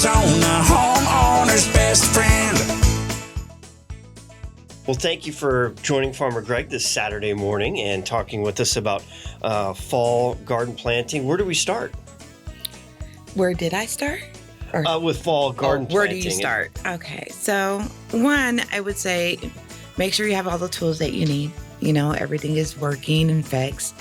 Arizona, homeowner's best friend. Well, thank you for joining Farmer Greg this Saturday morning and talking with us about fall garden planting. Where do we start? Where did I start? With fall garden planting. Where do you start? Okay, so one, I would say make sure you have all the tools that you need. You know, everything is working and fixed.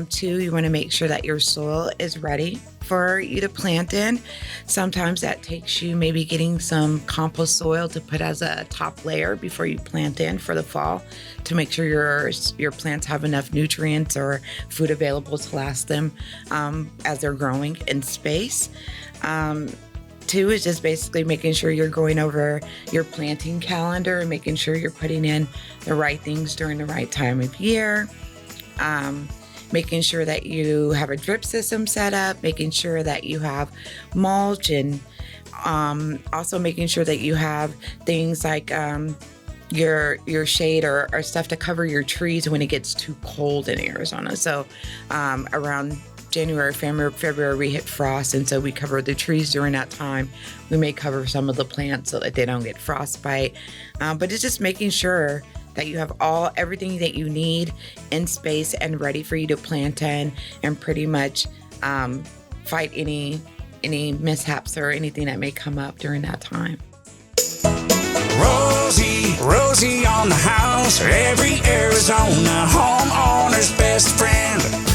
Two, you want to make sure that your soil is ready for you to plant in. Sometimes that takes you maybe getting some compost soil to put as a top layer before you plant in for the fall to make sure your plants have enough nutrients or food available to last them as they're growing in space. Two is just basically making sure you're going over your planting calendar and making sure you're putting in the right things during the right time of year. Making sure that you have a drip system set up, making sure that you have mulch, and also making sure that you have things like your shade or stuff to cover your trees when it gets too cold in Arizona. So around January, February, we hit frost, and so we cover the trees during that time. We may cover some of the plants so that they don't get frostbite. But it's just making sure that you have everything that you need in space and ready for you to plant in, and pretty much fight any mishaps or anything that may come up during that time. Rosie on the house, every Arizona homeowner's best friend.